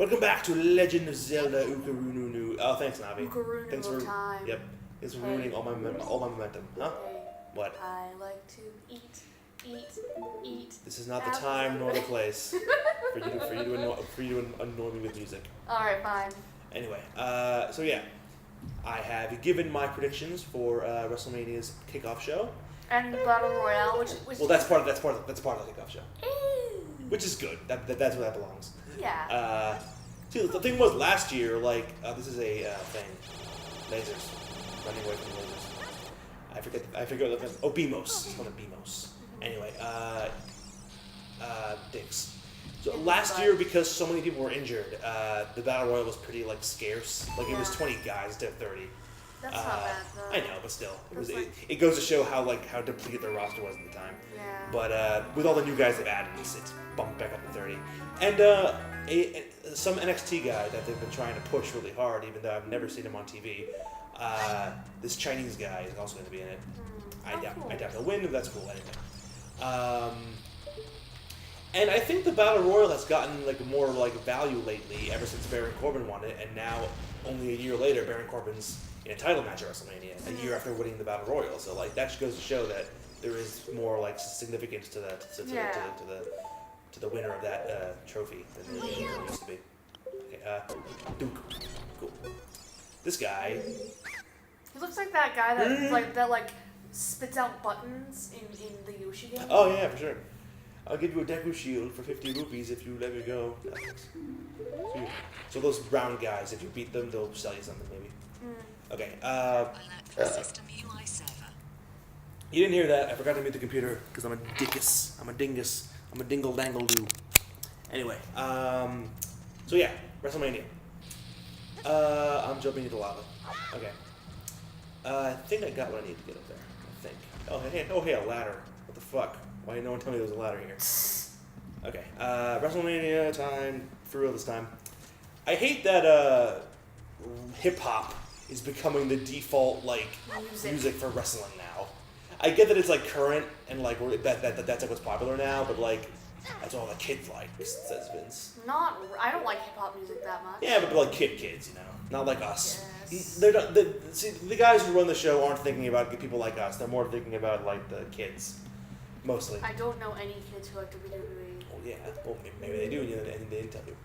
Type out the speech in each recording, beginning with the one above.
Welcome back to Legend of Zelda Ocarina. Oh, thanks, Navi. Ocarina Thanks for time. Yep. Thanks for ruining all my momentum. Huh? Hey, What? I like to eat. This is not the time nor the place for you to annoy me with music. All right, fine. Anyway, so yeah, I have given my predictions for WrestleMania's kickoff show. And the battle royale, which well, that's part of the kickoff show, which is good. That's where that belongs. Yeah. See, the thing was last year, like this is a thing, lasers, running away from lasers. I forget the thing. Oh, BMOS. It's called a BMOS. Anyway, dicks. So last year, because so many people were injured, the battle royal was pretty like scarce. Like it was 20 guys to 30. That's not bad though. I know, but still, it goes to show how depleted their roster was at the time. Yeah. But with all the new guys they've added, it's bumped back up to 30. And some NXT guy that they've been trying to push really hard, even though I've never seen him on TV. This Chinese guy is also going to be in it. I doubt he'll win, but that's cool anyway. And I think the Battle Royal has gotten like more like value lately ever since Baron Corbin won it, and now only a year later Baron Corbin's in a title match at WrestleMania, a year after winning the Battle Royal. So like that just goes to show that there is more like significance to the winner of that trophy than there used to be. Okay, Duke, cool. This guy. He looks like that guy that spits out buttons in the Yoshi game. Oh yeah, for sure. I'll give you a Deku shield for 50 rupees if you let me go. So those round guys, if you beat them, they'll sell you something maybe. Okay. You didn't hear that. I forgot to mute the computer because I'm a dickus. I'm a dingus. I'm a dingle dangle doo. Anyway, so yeah, WrestleMania. I'm jumping into lava. Okay. I think I got what I need to get up there. I think. Oh hey, a ladder. What the fuck? Why didn't no one tell me there was a ladder here? Okay. WrestleMania time for real this time. I hate that hip hop is becoming the default music for wrestling now. I get that it's like current and like that's like what's popular now, but like that's all the kids like, says Vince. I don't like hip hop music that much. Yeah, but like kids, you know, not like us. Yes. They're not, see, the guys who run the show aren't thinking about people like us. They're more thinking about like the kids, mostly. I don't know any kids who like WWE. Well, yeah. Well, maybe they do, and they didn't tell you.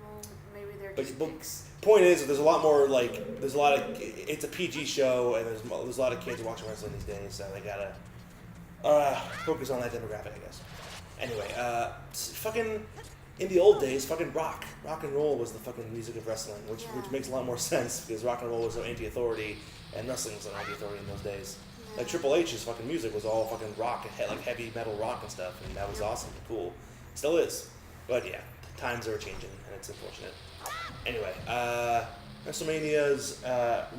Well, maybe they're just dicks. Point is, there's a lot more there's a lot of. It's a PG show, and there's a lot of kids watching wrestling these days, so they gotta focus on that demographic, I guess. Anyway, fucking in the old days, fucking rock and roll was the fucking music of wrestling, which makes a lot more sense because rock and roll was so anti-authority, and wrestling was so anti-authority in those days. Like Triple H's fucking music was all fucking rock, like heavy metal rock and stuff, and that was awesome and cool. Still is, but yeah, times are changing, and it's unfortunate. Anyway, WrestleMania's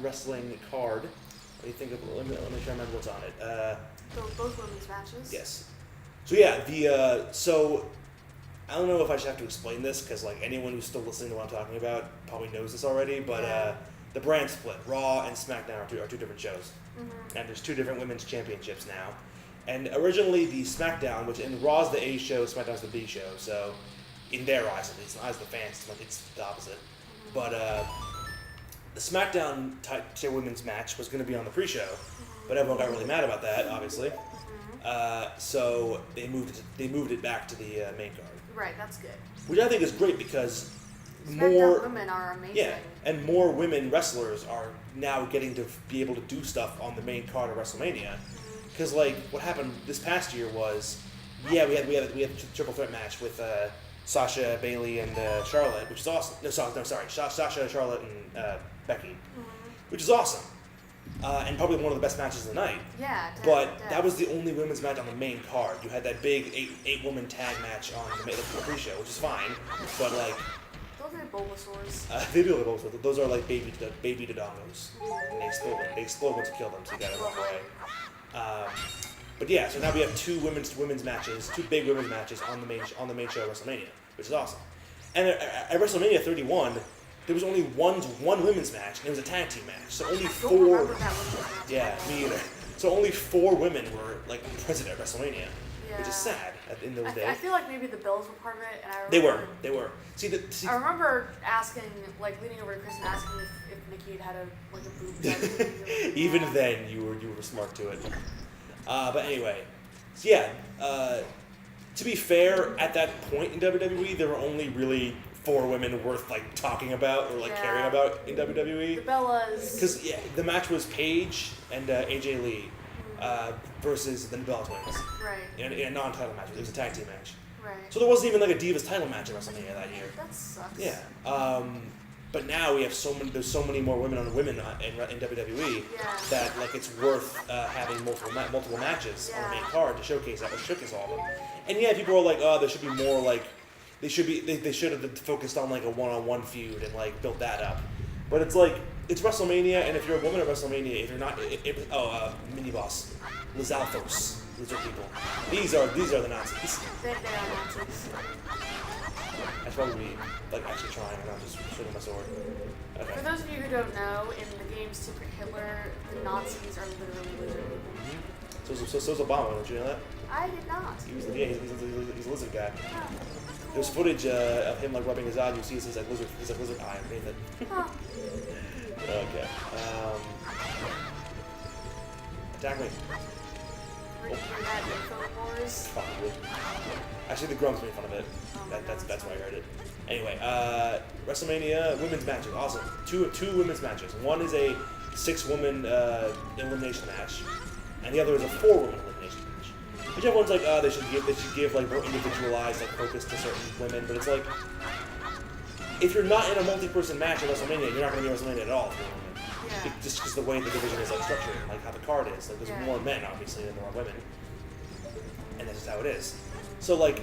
wrestling card. What do you think of? Let me try to remember what's on it. Both women's matches. Yes. So yeah, so I don't know if I should have to explain this because like anyone who's still listening to what I'm talking about probably knows this already, but the brand split. Raw and SmackDown are two different shows, and there's two different women's championships now. And originally the SmackDown, and Raw's the A show, SmackDown's the B show. So in their eyes, at least, not as the fans, it's the opposite. But the SmackDown tier women's match was going to be on the pre-show, but everyone got really mad about that, obviously. So they moved it back to the main card. Right, that's good. Which I think is great because SmackDown women are amazing. Yeah, and more women wrestlers are now getting to be able to do stuff on the main card of WrestleMania. Because like what happened this past year was, we had a triple threat match with Sasha, Bayley, and Charlotte, which is awesome. Sasha, Charlotte, and Becky, which is awesome. And probably one of the best matches of the night. Yeah. But that was the only women's match on the main card. You had that big eight-woman tag match on the pre-show, which is fine. But like, those are Bulbasaurs. They do look Bulbasaurs. Those are like baby Dodongos. And they explode once you kill them, so you gotta run away. But yeah, so now we have two women's matches, two big women's matches on the main show of WrestleMania, which is awesome. And at WrestleMania 31. There was only one women's match, and it was a tag team match. So only four. Yeah, me either. So only 4 women were like present at WrestleMania. which is sad in those days. I feel like maybe the Bills were part of it, and I They remember, were. I remember asking, like, leaning over to Chris and asking if Nikki had had a boob job. Even then, you were smart to it. But anyway, so yeah. To be fair, at that point in WWE, there were only really 4 women worth like talking about or like caring about in WWE. The Bellas. Because the match was Paige and AJ Lee versus the Bella Twins. Right. In a non-title match. It was a tag team match. Right. So there wasn't even like a Divas title match or something that year. That sucks. Yeah. But now we have there's so many more women on women in WWE that like it's worth having multiple matches on the main card to showcase all of them. And yeah, people are like, oh, there should be more like they should have focused on like a one-on-one feud and like built that up. But it's like it's WrestleMania, and if you're a woman at WrestleMania, if you're not, mini boss, Liz Alphos, these are people. These are the Nazis. They are Nazis. I should probably be like actually trying and not just swinging my sword. Okay. For those of you who don't know, in the game Secret Hitler, the Nazis are literally lizard people. So's Obama, don't you know that? I did not. He's a lizard guy. Huh. There's footage of him like rubbing his eye, and you see his like lizard eye underneath it. Huh. Okay. Attack me. Were you at Infowars? Probably. Actually, the Grumps made fun of it. That's why I heard it. Anyway, WrestleMania women's matches, awesome. Two women's matches. One is a 6-woman elimination match, and the other is a 4-woman elimination match. Which everyone's like, they should give like more individualized like focus to certain women, but it's like, if you're not in a multi-person match at WrestleMania, you're not going to be at WrestleMania at all if you're a woman. Yeah. Just because the way the division is like structured, like how the card is. Like there's more men obviously than there are women, and that's just how it is. So like.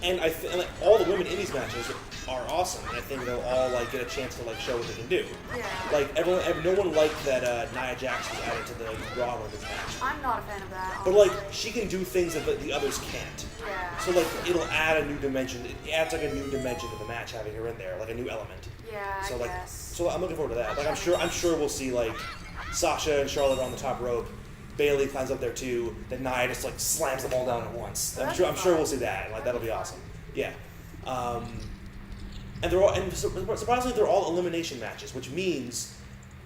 And like, all the women in these matches are awesome, and I think they'll all like get a chance to like show what they can do. Yeah. Like no one liked that Nia Jax was added to the Raw Women's match. I'm not a fan of that. But like she can do things that the others can't. Yeah. So like it'll add a new dimension. It adds like a new dimension to the match having her in there, like a new element. Yeah. So I like guess. so I'm looking forward to that. Like I'm sure we'll see like Sasha and Charlotte on the top rope. Bailey climbs up there too. Then Nia just like slams them all down at once. I'm sure we'll see that. And, like that'll be awesome. Yeah. And they're all, and surprisingly, they're all elimination matches, which means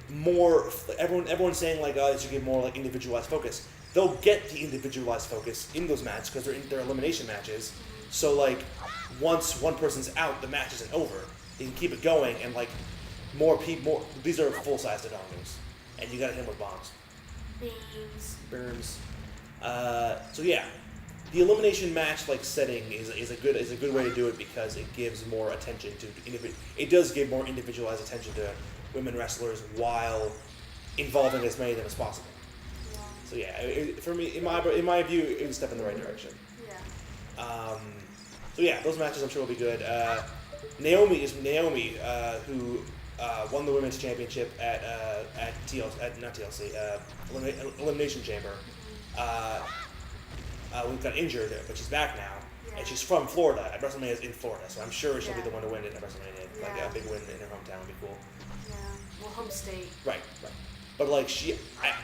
more. Everyone's saying like, it should give more like individualized focus. They'll get the individualized focus in those matches because they're elimination matches. So like, once one person's out, the match isn't over. You can keep it going, and like, more people. These are full-size Dodongos, and you gotta hit them with bombs. Burns. So yeah. The elimination match like setting is a good way to do it because it gives more attention to it does give more individualized attention to women wrestlers while involving as many of them as possible. Yeah. So yeah, for me, in my view, it was a step in the right direction. Yeah. So yeah, those matches I'm sure will be good. Naomi, who won the women's championship at Elimination Chamber. We've got injured, but she's back now, and she's from Florida. At WrestleMania is in Florida, so I'm sure she'll be the one to win it at WrestleMania. Like a big win in her hometown would be cool. Yeah, well, home state. Right. But like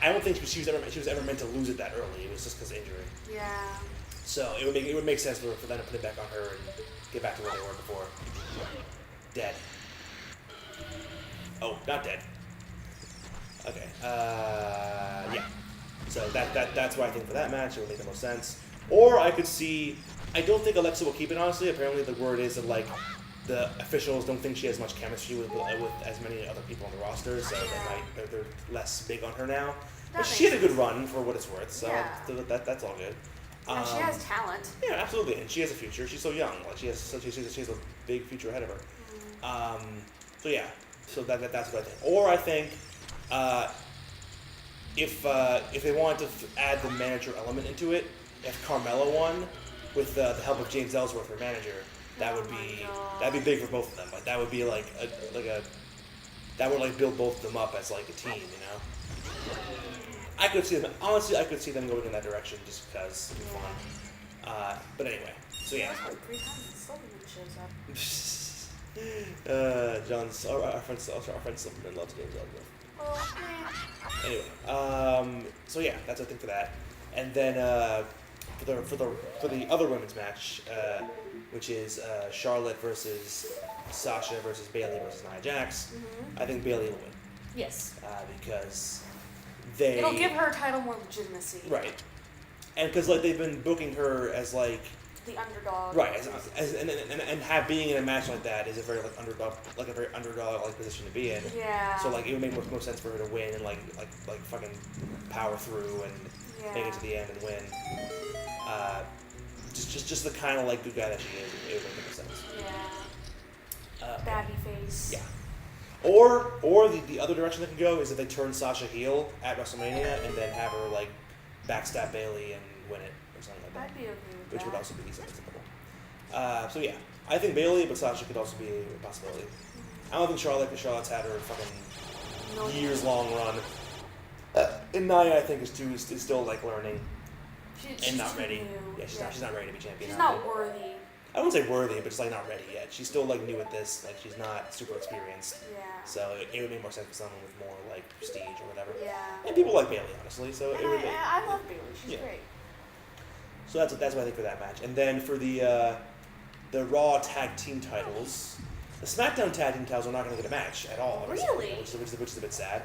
I don't think she was ever meant to lose it that early. It was just because of injury. Yeah. So it would make sense for them to put it back on her and get back to where they were before. Dead. Oh, not dead. Okay. Yeah. So that's why I think for that match it would make the most sense. Or I could see, I don't think Alexa will keep it honestly. Apparently the word is that like the officials don't think she has much chemistry with as many other people on the roster, so they're less big on her now. But she had a good run for what it's worth, so that's all good. And she has talent. Yeah, absolutely, and she has a future. She's so young, like she has a big future ahead of her. So yeah, so that's what I think. Or I think. If they wanted to add the manager element into it, if Carmella won with the help of James Ellsworth, her manager, that'd be big for both of them. Like that would be that would like build both of them up as like a team, you know. I could see them going in that direction just because it'd be fun. But anyway, so yeah. That's like 3 times Silverman shows up. Our friend Silverman loves James Ellsworth. Well, Anyway, so yeah, that's a thing for that. And then for the other women's match, which is Charlotte versus Sasha versus Bayley versus Nia Jax, I think Bayley will win. Yes. Because it'll give her title more legitimacy. Right. And because like they've been booking her as like the underdog. Right, and being in a match like that is a very underdog like position to be in. Yeah. So like it would make more sense for her to win and like fucking power through and make it to the end and win. Just the kind of like good guy that she is, it would make more sense. Yeah. Babby face. Yeah. Or the other direction they can go is if they turn Sasha heel at WrestleMania and then have her like backstab Bayley and win it or something like that. I'd be okay with Which that. would also be acceptable. So yeah, I think Bayley, but Sasha could also be a possibility. I don't think Charlotte, because Charlotte's had her fucking years-long run. And Nia, I think, is still like learning She's and not ready. New. Yeah, she's not ready to be champion. She's not worthy. I wouldn't say worthy, but just like not ready yet. She's still like new at this. Like she's not super experienced. Yeah. So it would make more sense for someone with more like prestige or whatever. Yeah. And people like Bayley, honestly. So And it would. I love Bayley. She's great. So that's what I think for that match. And then for the Raw tag team titles, the SmackDown tag team titles are not going to get a match at all. Really? Which is a bit sad.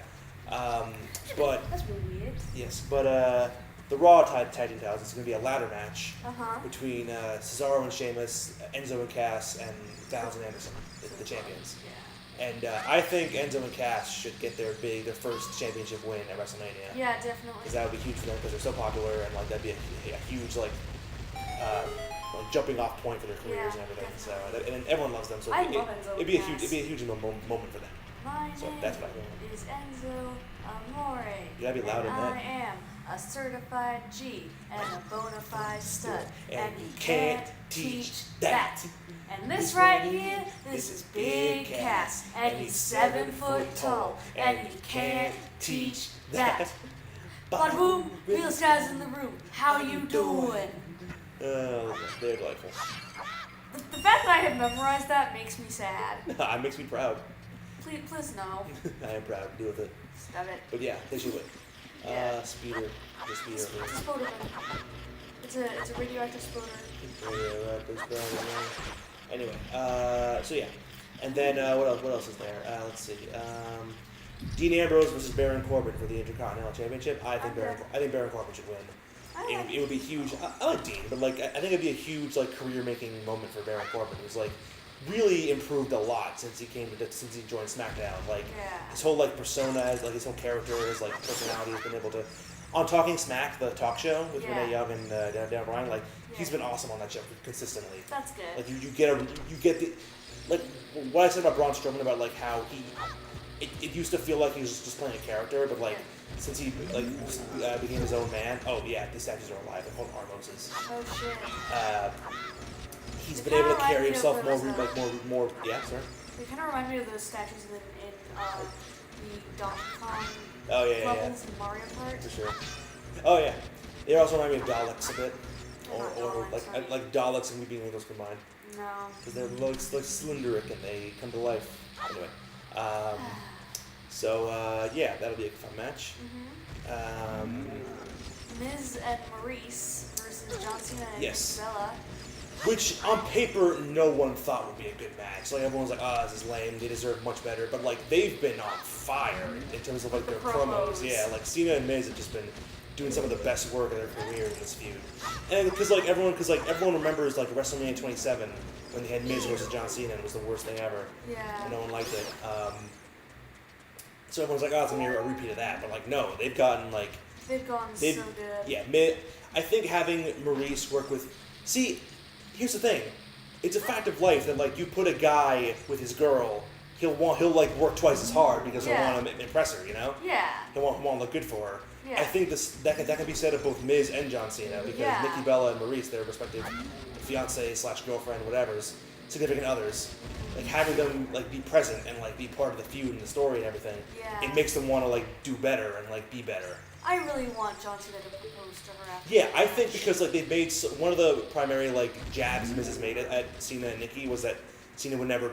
But that's really weird. yes, but the Raw tag team titles is going to be a ladder match between Cesaro and Sheamus, Enzo and Cass, and Styles and Anderson, the champions. Yeah. And I think Enzo and Cass should get their first championship win at WrestleMania. Yeah, definitely. Because that would be huge for them because they're so popular and like that'd be a huge like jumping off point for their careers and everything. Definitely. So and everyone loves them. So I love Enzo. it'd be a huge moment for them. My So name that's what I think. is Enzo Amore. You gotta be loud in that. I am a certified G and a bona fide stud, And you you can't teach that. And this right here, this is Big Cass, and he's 7 foot tall, and you can't teach that. Bada boom, realest guys in the room, how you doing? They're delightful. The fact that I have memorized that makes me sad. It makes me proud. Please no. I am proud to deal with it. Stop it. But yeah, they should win. Yeah. Speeder. The speeder. It's a spoder. It's a radioactive spoder. Anyway, so yeah. And then what else is there? Let's see. Dean Ambrose versus Baron Corbin for the Intercontinental Championship. I think Baron Corbin should win. It would be huge. I like Dean, but like I think it'd be a huge like career-making moment for Baron Corbin. Who's like really improved a lot since he joined SmackDown. Like his whole like persona, like his whole character, his like personality has been able to. On Talking Smack, the talk show with Renee Young and Dan Bryan, like he's been awesome on that show consistently. That's good. Like you get the like what I said about Braun Strowman about like how it used to feel like he was just playing a character, but like since he like became his own man, oh yeah, these statues are alive. They're called Armoses. Oh shit. He's been able to carry himself more. Yeah, sorry. They kind of remind me of those statues in the Donkey Kong levels in Mario Kart. For sure. Oh yeah. They also remind me of Daleks a bit, or Daleks, like Daleks and Being Eagles combined. No. Because they're like cylindric and they come to life. Anyway. So yeah, that'll be a fun match. Miz and Maurice versus John Cena and Bella. Which on paper no one thought would be a good match. Like everyone's like, this is lame. They deserve much better. But like they've been on fire in terms of like their promos. Yeah, like Cena and Miz have just been doing some of the best work of their career in this feud. And because everyone remembers like WrestleMania 27 when they had Miz versus John Cena and it was the worst thing ever. Yeah. And no one liked it. So everyone's like, it's gonna be a repeat of that. But like no, they've gone so good. Yeah, I think having Maurice work with here's the thing. It's a fact of life that like you put a guy with his girl, he'll like work twice as hard because he'll want to impress her, you know? Yeah. He'll want to look good for her. Yeah. I think that can be said of both Miz and John Cena because Nikki Bella and Maurice, their respective fiance/girlfriend, whatever's significant others, like having them like be present and like be part of the feud and the story and everything, it makes them want to like do better and like be better. I really want John Cena to propose to her after. Yeah, I think because like they've made one of the primary like jabs Miz has made at Cena and Nikki was that Cena would never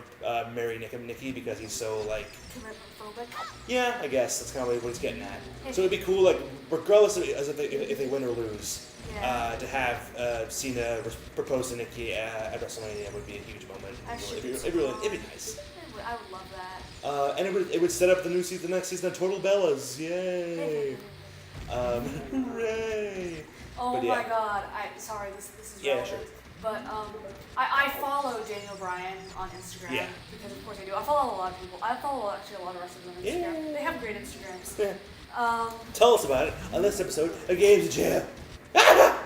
marry Nikki because he's so like. Commitment phobic. Yeah, I guess that's kind of what he's getting at. So it'd be cool, like regardless of if they win or lose, to have Cena propose to Nikki at WrestleMania would be a huge moment. It'd be nice. I would love that. And it would set up the next season of Total Bellas. Yay! Hooray! Oh But my God! Sorry, this is relevant. Sure. But I follow Daniel Bryan on Instagram because of course I do. I follow a lot of people. I follow actually a lot of wrestlers on Instagram. Yeah. They have great Instagrams. Yeah. Tell us about it on this episode of Games of Jam.